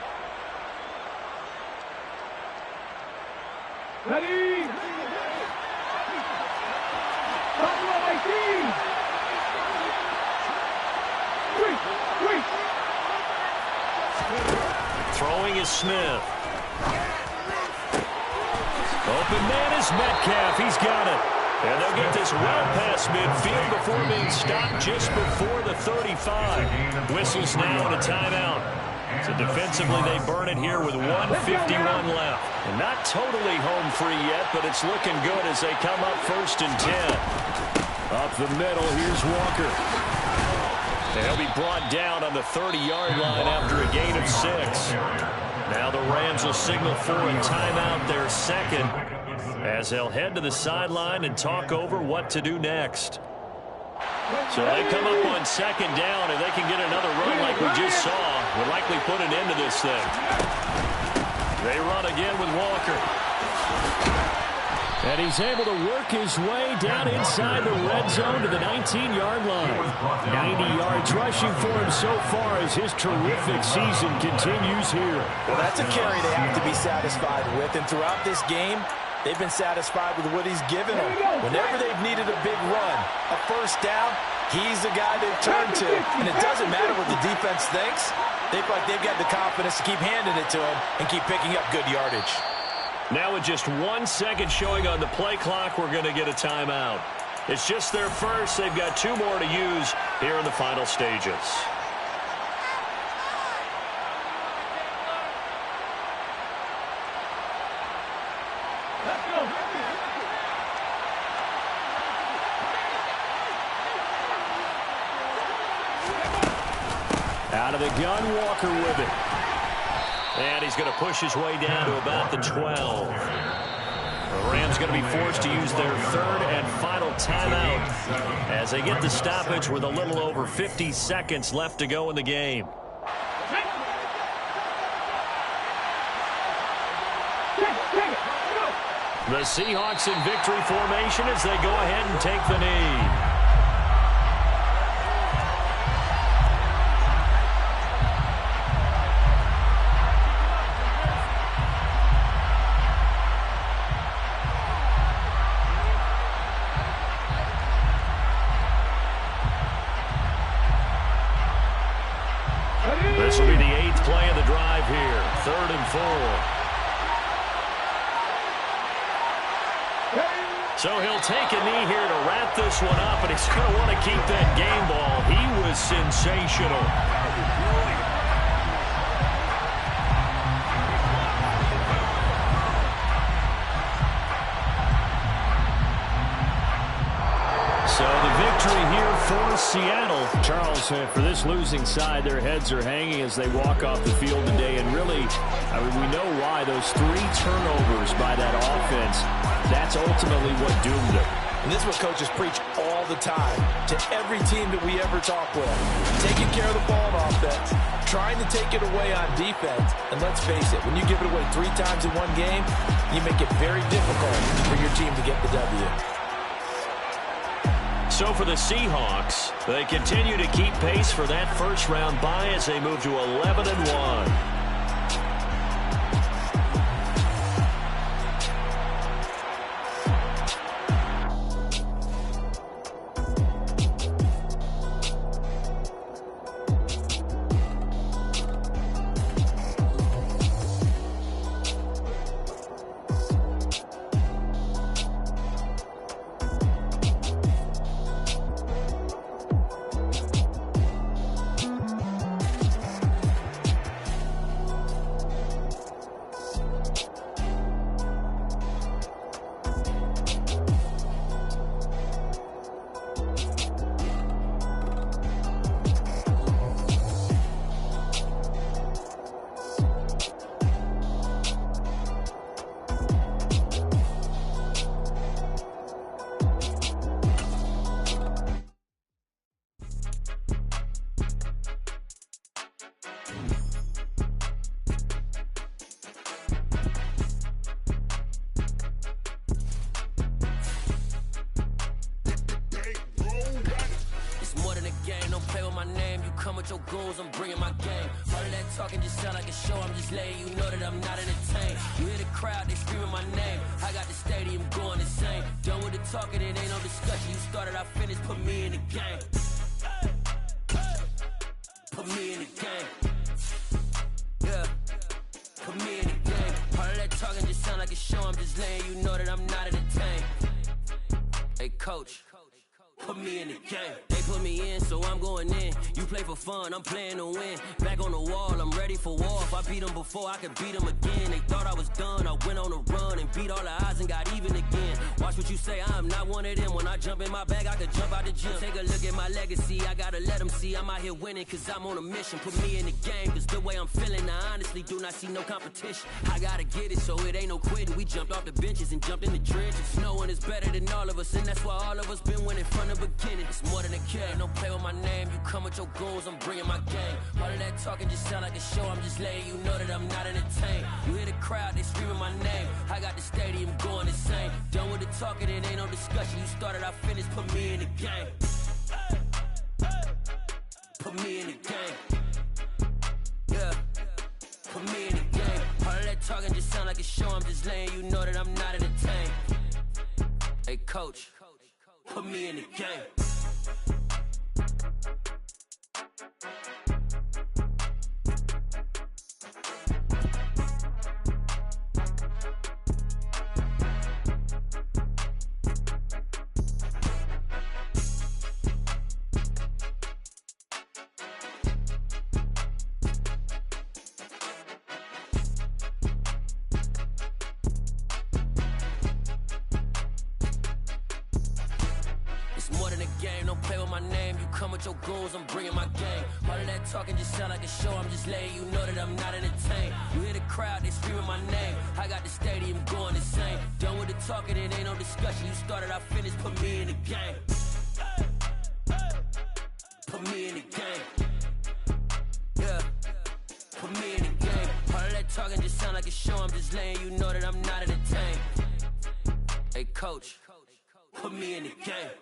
S6: Ready?
S3: Throwing is Smith. Open man is Metcalf. He's got it. And they'll get this well past midfield before being stopped just before the 35. Whistles now and a timeout. So defensively, they burn it here with 1:51 left. And not totally home free yet, but it's looking good as they come up first and 10. Up the middle, here's Walker. And he'll be brought down on the 30-yard line after a gain of 6. Now the Rams will signal for a timeout, their second, as they'll head to the sideline and talk over what to do next. So they come up on second down, and they can get another run like we just saw. Would likely put an end to this thing. They run again with Walker.
S7: And he's able to work his way down inside the red zone to the 19-yard line. 90 yards rushing for him so far as his terrific season continues here.
S4: Well, that's a carry they have to be satisfied with. And throughout this game, They've been satisfied with what he's given them. Whenever they've needed a big run, a first down, he's the guy they've turned to. And it doesn't matter what the defense thinks. They feel like they've got the confidence to keep handing it to him and keep picking up good yardage.
S3: Now with just 1 second showing on the play clock, we're going to get a timeout. It's just their first. They've got 2 more to use here in the final stages. Out of the gun, Walker with it. And he's going to push his way down to about the 12. The Rams going to be forced to use their 3rd and final timeout as they get the stoppage with a little over 50 seconds left to go in the game. The Seahawks in victory formation as they go ahead and take the knee. This will be the 8th play of the drive here. 3rd and 4. So he'll take a knee here to wrap this one up, and he's going to want to keep that game ball. He was sensational. So the victory here for Seattle. Charles, for this losing side, their heads are hanging as they walk off the field today. And really, we know why. Those 3 turnovers by that offense, that's ultimately what doomed them.
S4: And this is what coaches preach all the time to every team that we ever talk with. Taking care of the ball on offense, trying to take it away on defense. And let's face it, when you give it away 3 times in one game, you make it very difficult for your team to get the W.
S3: So for the Seahawks, they continue to keep pace for that first-round bye as they move to 11-1.
S1: With your goons, I'm bringing my game. All of that talking just sound like a show. I'm just letting you know that I'm not entertained. You hear the crowd, they screaming my name. I got the stadium going insane. Done with the talking, it ain't no discussion. You started, I finished, put me in the game. Put me in the game. Yeah, put me in the game. All of that talking just sound like a show. I'm just letting you know that I'm not entertained. Hey, coach. Put me in the game. They put me in, so I'm going in. You play for fun, I'm playing to win. Back on the wall, I'm ready for war. If I beat them before, I could beat them again. They thought I was done, I went on a run and beat all the odds and got even again. Watch what you say, I'm not one of them. When I jump in my bag, I could jump out the gym. Take a look at my legacy, I gotta let them see I'm out here winning, cause I'm on a mission. Put me in the game, cause the way I'm feeling, I honestly do not see no competition. I gotta get it, so it ain't no quitting. We jumped off the benches and jumped in the trenches. No one is better than all of us, and that's why all of us been winning from the beginning. It's more than a game, don't play with my name. You come with your goons, I'm bringing my game. All of that talking just sound like a show. I'm just letting you know that I'm not entertained. You hear the crowd, they screaming my name. I got the stadium going insane. Done with the talking, it ain't no discussion. You started, I finished, put me in the game. Put me in the game. Yeah, put me in the game. All of that that talking just sound like a show. I'm just letting you know that I'm not entertained. Hey, coach, put me in the game. Your goons, I'm bringing my game. All of that talking just sound like a show. I'm just letting you know that I'm not entertained. You hear the crowd, they screaming my name. I got the stadium going insane. Done with the talking, it ain't no discussion. You started, I finished, put me in the game. Put me in the game. Yeah, put me in the game. All of that talking just sound like a show. I'm just letting you know that I'm not entertained. Hey, coach, put me in the game.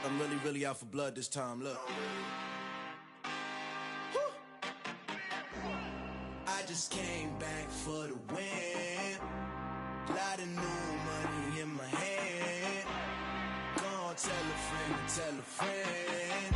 S2: I'm really out for blood this time, look. Woo. I just came back for the win. Lot of new money in my hand. Gonna tell a friend to tell a friend.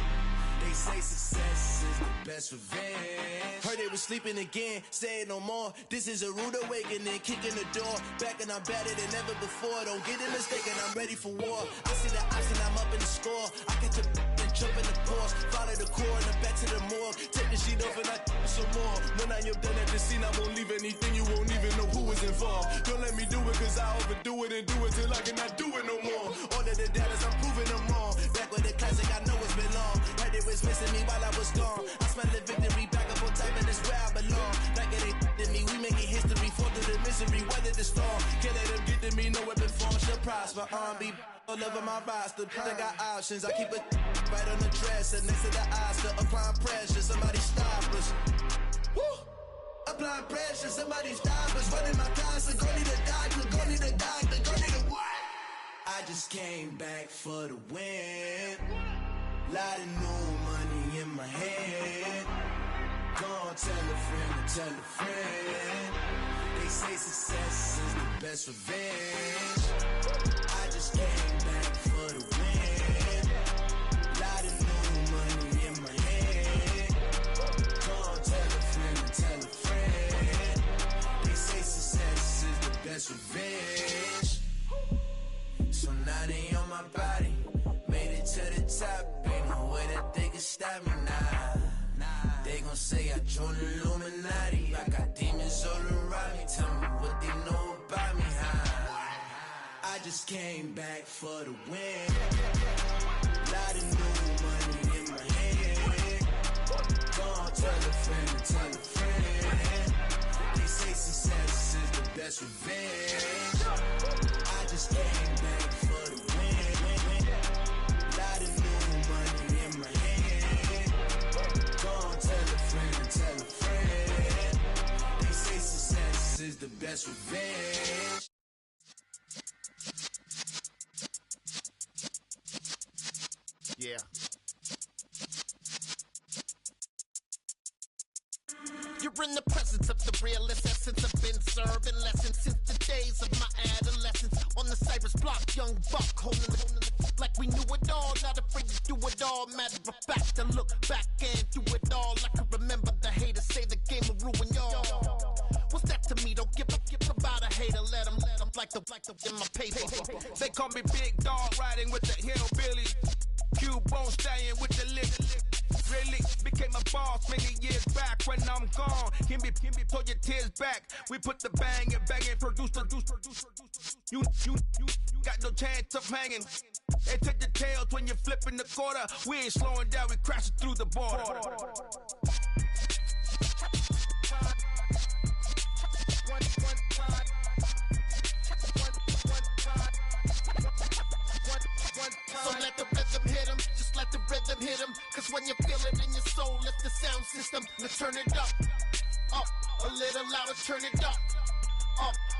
S2: They say success is the best revenge. Heard they was sleeping again, say it no more. This is a rude awakening, kicking the door. Back and I'm better than ever before. Don't get it mistaken, I'm ready for war. I see the option, I'm up in the score. I get to and jump in the course. Follow the core and the back to the morgue. Take the sheet off and I some more. When I am done at the scene, I won't leave anything. You won't even know who was involved. Don't let me do it cause I overdo it and do it till I cannot do it no more. All of the data's, I'm proving them wrong. Back with the classic, I know it's been long. Heard it was missing me while I was gone. I smell the victory back up on top and it's where I belong. Like it ain't to me, we making history. Fall through the misery, weather the storm. Can't let them get to me, no weapon form shall prosper. Be all over my roster. I got options, I keep it right on the dresser. Next to the Oscar, applying pressure. Somebody stop us. Woo! Applying pressure, somebody stop us. Running my closet, go need a doctor, go need a doctor, go need a what? I just came back for the win. Lot of new money in my hand. Gonna tell a friend to tell a friend. They say success is the best revenge. I just came back for the win. Lot of new money in my hand. Gonna tell a friend to tell a friend. They say success is the best revenge. So now they on my body. Made it to the top. Ain't no way that they can stop me now. They gon' say I joined the Illuminati. I got demons all around me. Tell me what they know about me, huh? I just came back for the win. Lot of new money in my hand. Gonna tell a friend to tell a friend. They say success is the best revenge. I just came back for the win. Lot of new money in my hand. Gonna tell a friend to tell a friend. They say success is the best revenge. Yeah.
S8: You're in the presence of the realest essence. I've been serving lessons since the days of my adolescence. On the Cypress block, young buck holding it like we knew it all. Not afraid to do it all. Matter of fact, I look back and do it all. I can remember the haters say the game will ruin y'all. What's that to me? Don't give about a hater. Let them like the in my paper.
S9: They call me Big Dog, riding with the hillbillies. Champ1ons staying with the lick. Really became a boss many years back. When I'm gone, can be pull your tears back. We put the bang and produce. You got no chance of hanging. They take the tails when you're flipping the quarter. We ain't slowing down, we crashing through the border.
S8: So let the rhythm hit him, just let the rhythm hit him. Cause when you feel it in your soul, lift the sound system. Now turn it up, a little louder, turn it up,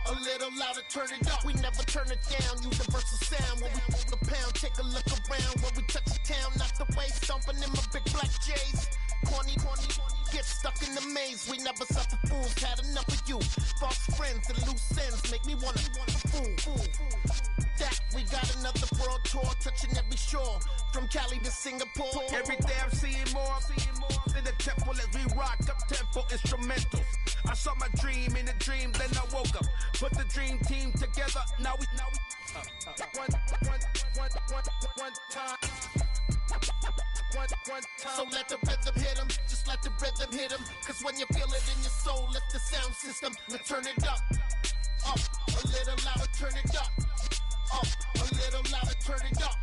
S8: a little louder, turn it up. We never turn it down, universal sound. When we move the pound, take a look around. When we touch the town, not the way, stomping in my big black J's. amazed we never suffer fools. Had enough of you. False friends and loose ends make me wanna fool. That we got another world tour touching every shore from Cali to Singapore.
S9: Every day I'm seeing more in the temple as we rock up tempo instrumentals. I saw my dream in a dream, then I woke up. Put the dream team together. Now we one time.
S8: So let the rhythm hit 'em, just let the rhythm hit 'em. Cause when you feel it in your soul, let the sound system, turn it up. Up, a little louder, turn it up. Up, a little louder, turn it up.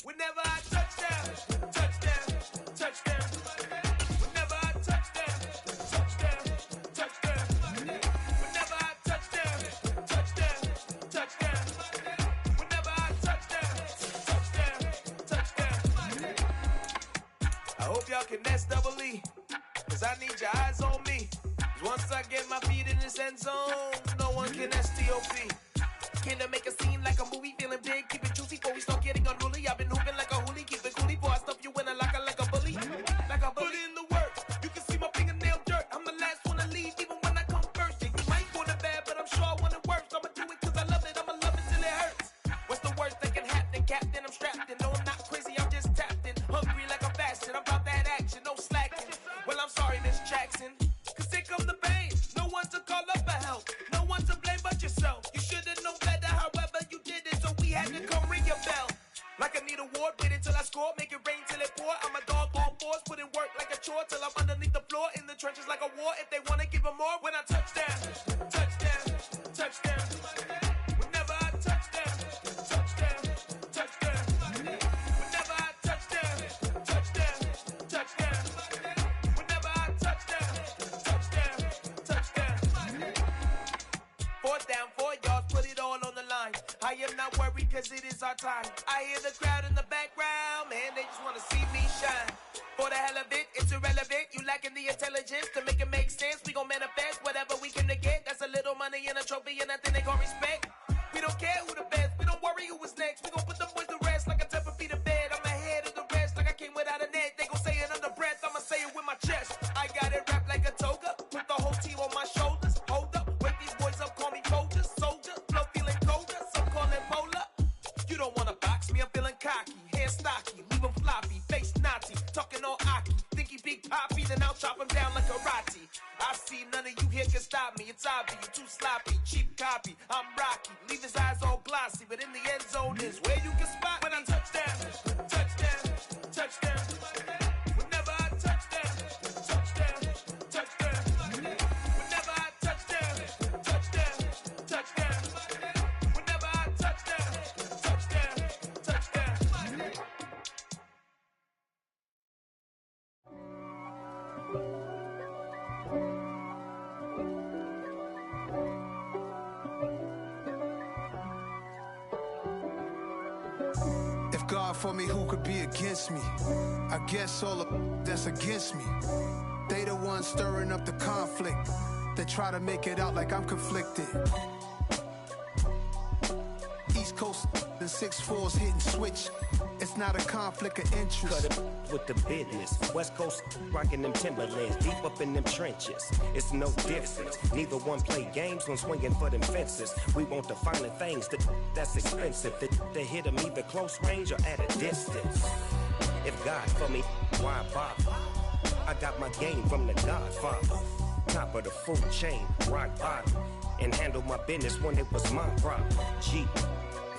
S9: Whenever I touchdown, touchdown, touchdown. Whenever I touchdown, touchdown, touchdown. Whenever I touchdown, touchdown, touchdown. Whenever I touchdown, touchdown, touchdown. I hope y'all can S-double-E, cause I need your eyes on me. 'Cause once I get my feet in this end zone, no one can S-T-O-P. Can I make a scene like a movie, feeling big, keep it juicy before we start getting unruly. I've been hooping like a hoolie, keep it coolie before I stuff you in a locker like a bully. Like a bully. Put in the work, you can see my fingernail dirt. I'm the last one to leave, even when I come first. Yeah, you might want it bad, but I'm sure I want it worse. I'ma do it cause I love it, I'ma love it till it hurts. What's the worst that can happen, Captain? I'm strapped in, no I'm not crazy, I'm just tapped in. Hungry like I'm fasting, I'm about that action, no slacking. Well, I'm sorry, Miss Jackson, cause here come the pain. No one to call up for help, no one to blame but yourself. You should've known better, however you did it, so we had to come ring your bell. Like I need a award, wait until I score, make it rain till it pour. I'm a dog on fours, put in work like a chore till I'm underneath the floor, in the trenches like a war. If they wanna give them more, when I touchdown, touchdown, touchdown. Whenever I touchdown, touchdown, touchdown. Whenever I touchdown, touchdown, touchdown. Whenever I touchdown, touchdown, touchdown. 4th down, 4 yards, put it all on the line. I am not worried cause it is our time. I hear the crowd in the background, man, they just wanna see me shine. For the hell of it, it's irrelevant. You lacking the intelligence to make it make sense. We gon' manifest whatever we can to get. That's a little money and a trophy and nothing they call respect. We don't care who the best, we don't worry who was next. We gon' put the boys to rest like a 10 feet of bed. I'm ahead of the rest like I came without a net. They gon' say it under breath, I'ma say it with my chest. I got it wrapped like a toga, put the whole team on my shoulders. Hold up, wake these boys up, call me soldier, soldier. Flow feeling colder, some call it polar. You don't wanna box me, I'm feeling cocky. Hair stocky, leave him floppy, face naughty. Talking all aki, think he big poppy, then I'll chop him down like karate. I see none of you here can stop me. It's obvious, you too sloppy, cheap copy. I'm Rocky, leave his eyes all glossy, but in the end zone is where you can spot when I touchdown, touchdown, touchdown. Whenever I touchdown, touchdown, touchdown. Whenever I touchdown, touchdown, touchdown. Whenever I touchdown, touchdown, touchdown.
S10: If God for me, who could be against me? I guess all the that's against me. They the ones stirring up the conflict. They try to make it out like I'm conflicted. East Coast and 6'4's hitting switch. It's not a conflict of interest.
S11: Cut it with the business. West Coast rocking them Timberlands, deep up in them trenches. It's no difference. Neither one play games when swinging for them fences. We want the finer things that's expensive. They hit them either close range or at a distance. If God for me, why bother? I got my game from the Godfather. Top of the food chain, rock bottom. And handle my business when it was my problem. Jeep.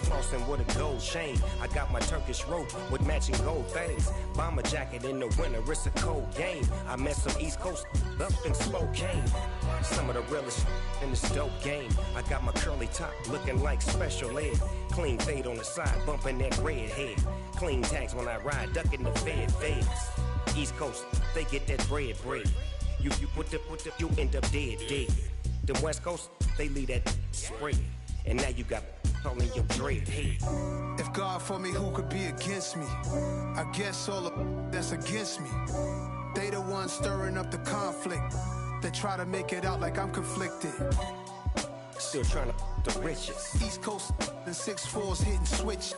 S11: Flossing with a gold chain. I got my Turkish rope with matching gold things. Bomber jacket in the winter, it's a cold game. I met some East Coast up in Spokane. Some of the realest in this dope game. I got my curly top looking like special ed. Clean fade on the side, bumping that red head. Clean tags when I ride, ducking the feds. East Coast, they get that bread. You put the, you end up dead. Them West Coast, they leave that spread. And now you got only your dread head.
S10: If God for me, who could be against me? I guess all the that's against me. They the ones stirring up the conflict. They try to make it out like I'm conflicted.
S11: Still trying to the riches.
S10: East Coast and 6'4's hitting switch.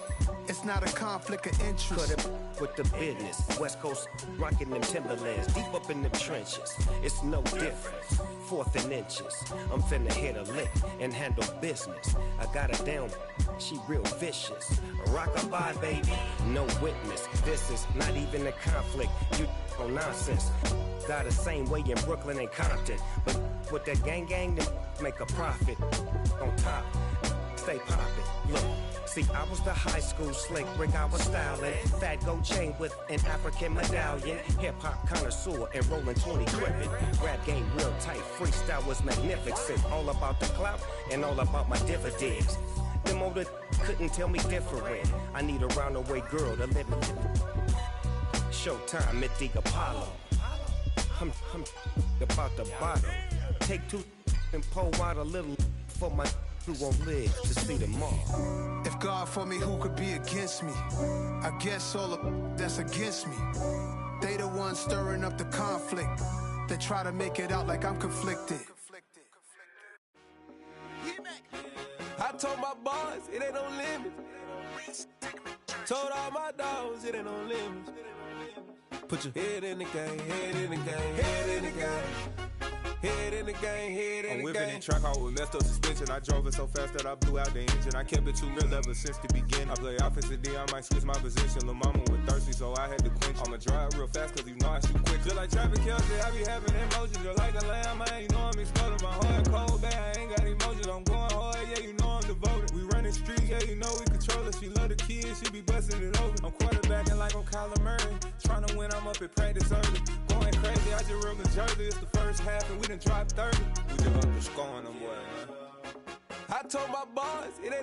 S10: It's not a conflict of interest.
S11: Cut it with the business. West Coast rocking them Timberlands. Deep up in them trenches. It's no different. 4th and inches. I'm finna hit a lick and handle business. I got her down. She real vicious. Rock-a-bye, baby. No witness. This is not even a conflict. You on nonsense. Got the same way in Brooklyn and Compton. But with that gang, then make a profit. On top. Stay poppin'. Look. See, I was the high school slick Rick, I was styling. Fat gold chain with an African medallion. Hip-hop connoisseur and rolling 20 gripping. Rap game real tight, freestyle was magnificent. All about the clout and all about my dividends. Them older couldn't tell me different. I need a roundaway girl to live in. Showtime at the Apollo. I'm about the bottle. Take 2 and pour out a little for my who won't live to see tomorrow.
S10: If God for me, who could be against me? I guess all the that's against me. They the ones stirring up the conflict. They try to make it out like I'm conflicted.
S9: I told my boys it ain't no limits. Told all my dogs it ain't no limits. Put your head in the game, head in the game, head in the game. Head in the game, head in the game. I'm whipping in track out with messed up suspension. I drove it so fast that I blew out the engine. I kept it too real ever since the beginning. I play offensive D, I might switch my position. Lil' mama was thirsty, so I had to quench. I'ma drive real fast, cause you know I shoot quick. Just like traffic Kelsey, I be having emotions. Just like a lamb, man, you know I'm exploding. My heart cold, bad, I ain't got emotions. I'm going hard, yeah, you know I'm devoted. We running streets, yeah, you know we control it. She love the kids, she be busting it over. I'm quarterbacking like I'm Kyler Murray. Trying to win, I'm up at practice early. Going crazy, I just real the jersey. It's the first half and we done dropped 30. We just up the scoring them, boy, man. I told my boys, it ain't